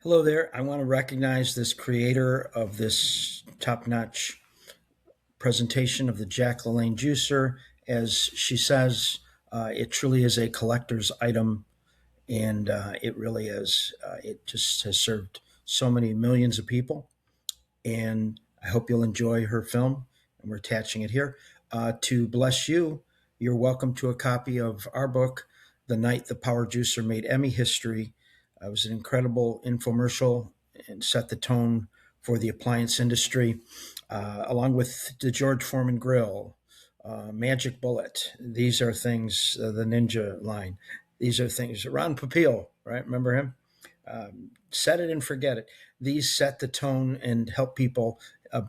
Hello there. I want to recognize this creator of this top notch presentation of the Jack LaLanne Juicer. As she says, it truly is a collector's item, and it really is. It just has served so many millions of people, and I hope you'll enjoy her film. And we're attaching it here. To bless you, you're welcome to a copy of our book, The Night the Power Juicer Made Emmy History. It was an incredible infomercial and set the tone for the appliance industry, along with the George Foreman Grill, Magic Bullet. These are things, the Ninja line. These are things. Ron Popeil, right? Remember him? Set it and forget it. These set the tone and help people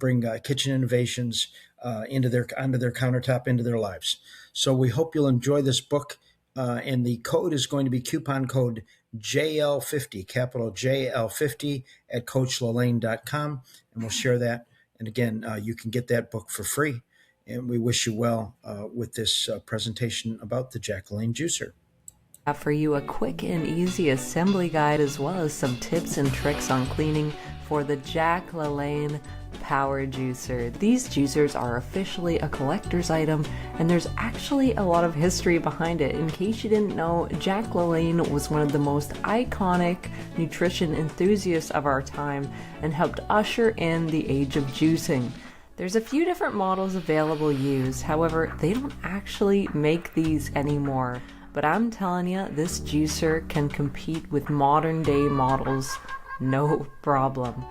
bring kitchen innovations onto their countertop, into their lives. So we hope you'll enjoy this book. And the code is going to be coupon code JL50, capital JL50 at coachlalanne.com. And we'll share that. And again, you can get that book for free. And we wish you well with this presentation about the Jack LaLanne Juicer. Have for you a quick and easy assembly guide as well as some tips and tricks on cleaning for the Jack LaLanne Power Juicer. These juicers are officially a collector's item, and there's actually a lot of history behind it. In case you didn't know, Jack LaLanne was one of the most iconic nutrition enthusiasts of our time and helped usher in the age of juicing. There's a few different models available used, however, they don't actually make these anymore. But I'm telling you, this juicer can compete with modern day models, no problem.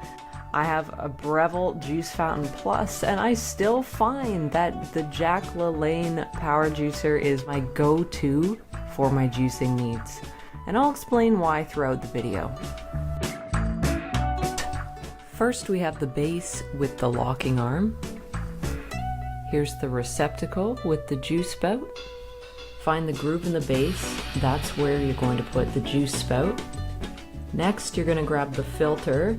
I have a Breville Juice Fountain Plus, and I still find that the Jack LaLanne Power Juicer is my go-to for my juicing needs. And I'll explain why throughout the video. First, we have the base with the locking arm. Here's the receptacle with the juice spout. Find the groove in the base, that's where you're going to put the juice spout. Next, you're going to grab the filter,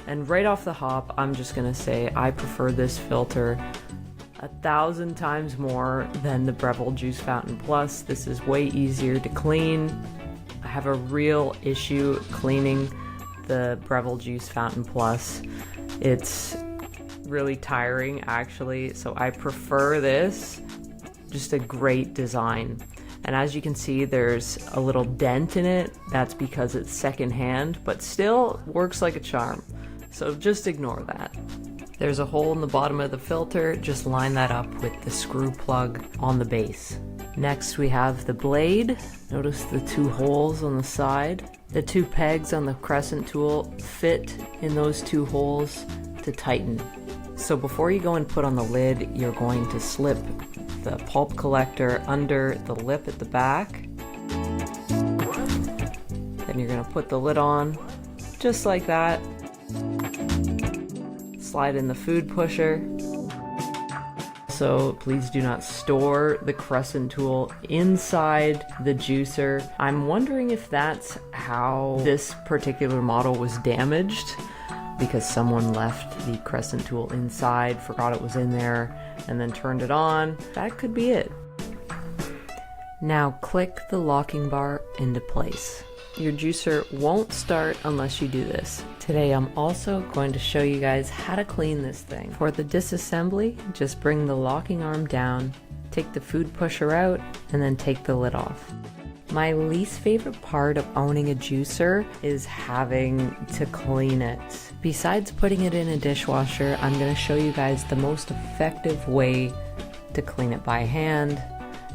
and right off the hop, I'm just going to say I prefer this filter 1,000 times more than the Breville Juice Fountain Plus. This is way easier to clean. I have a real issue cleaning the Breville Juice Fountain Plus. It's really tiring actually, so I prefer this. Just a great design. And as you can see, there's a little dent in it. That's because it's secondhand, but still works like a charm. So just ignore that. There's a hole in the bottom of the filter. Just line that up with the screw plug on the base. Next we have the blade. Notice the two holes on the side. The two pegs on the crescent tool fit in those two holes to tighten. So before you go and put on the lid, you're going to slip the pulp collector under the lip at the back. Then you're going to put the lid on just like that. Slide in the food pusher. So please do not store the crescent tool inside the juicer. I'm wondering if that's how this particular model was damaged, because someone left the crescent tool inside, forgot it was in there, and then turned it on. That could be it. Now click the locking bar into place. Your juicer won't start unless you do this. Today I'm also going to show you guys how to clean this thing. For the disassembly, just bring the locking arm down, take the food pusher out, and then take the lid off. My least favorite part of owning a juicer is having to clean it. Besides putting it in a dishwasher, I'm going to show you guys the most effective way to clean it by hand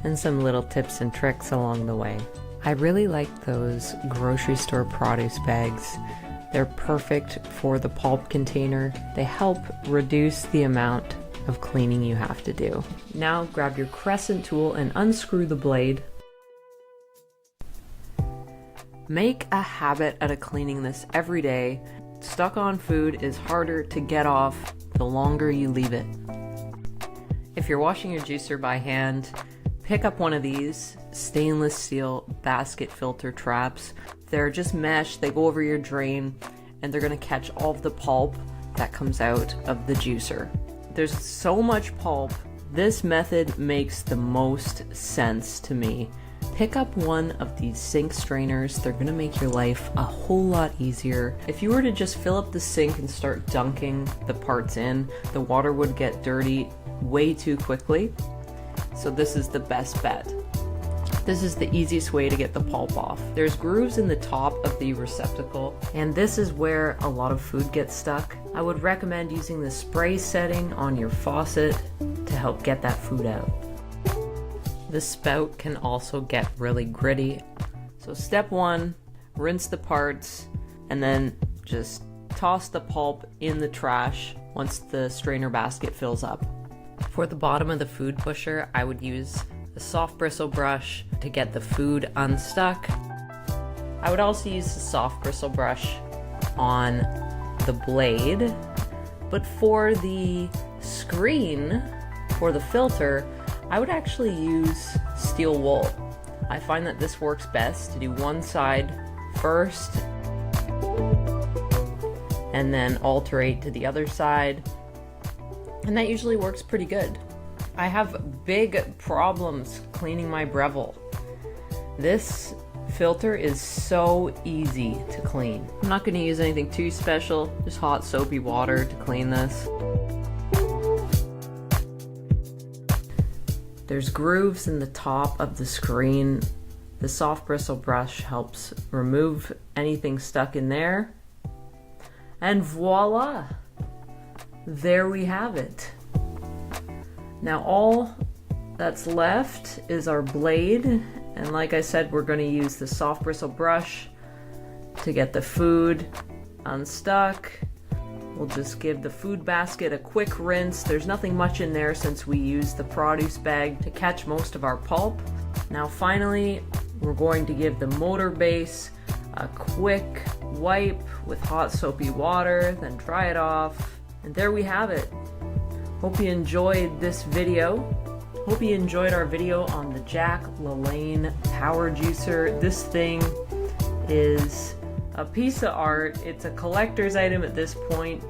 and some little tips and tricks along the way. I really like those grocery store produce bags. They're perfect for the pulp container. They help reduce the amount of cleaning you have to do. Now grab your crescent tool and unscrew the blade. Make a habit out of cleaning this every day. Stuck on food is harder to get off the longer you leave it. If you're washing your juicer by hand, pick up one of these stainless steel basket filter traps. They're just mesh, they go over your drain, and they're gonna catch all of the pulp that comes out of the juicer. There's so much pulp. This method makes the most sense to me. Pick up one of these sink strainers. They're gonna make your life a whole lot easier. If you were to just fill up the sink and start dunking the parts in, the water would get dirty way too quickly. So this is the best bet. This is the easiest way to get the pulp off. There's grooves in the top of the receptacle, and this is where a lot of food gets stuck. I would recommend using the spray setting on your faucet to help get that food out. The spout can also get really gritty. So step one, rinse the parts, and then just toss the pulp in the trash once the strainer basket fills up. For the bottom of the food pusher, I would use a soft bristle brush to get the food unstuck. I would also use the soft bristle brush on the blade, but for the screen, for the filter, I would actually use steel wool. I find that this works best to do one side first and then alternate to the other side, and that usually works pretty good. I have big problems cleaning my Breville. This filter is so easy to clean. I'm not going to use anything too special, just hot soapy water to clean this. There's grooves in the top of the screen. The soft bristle brush helps remove anything stuck in there. And voila! There we have it. Now all that's left is our blade, and like I said, we're going to use the soft bristle brush to get the food unstuck. We'll just give the food basket a quick rinse. There's nothing much in there since we used the produce bag to catch most of our pulp. Now finally, we're going to give the motor base a quick wipe with hot soapy water, then dry it off. And there we have it. Hope you enjoyed this video. Hope you enjoyed our video on the Jack LaLanne Power Juicer. This thing is a piece of art. It's a collector's item at this point.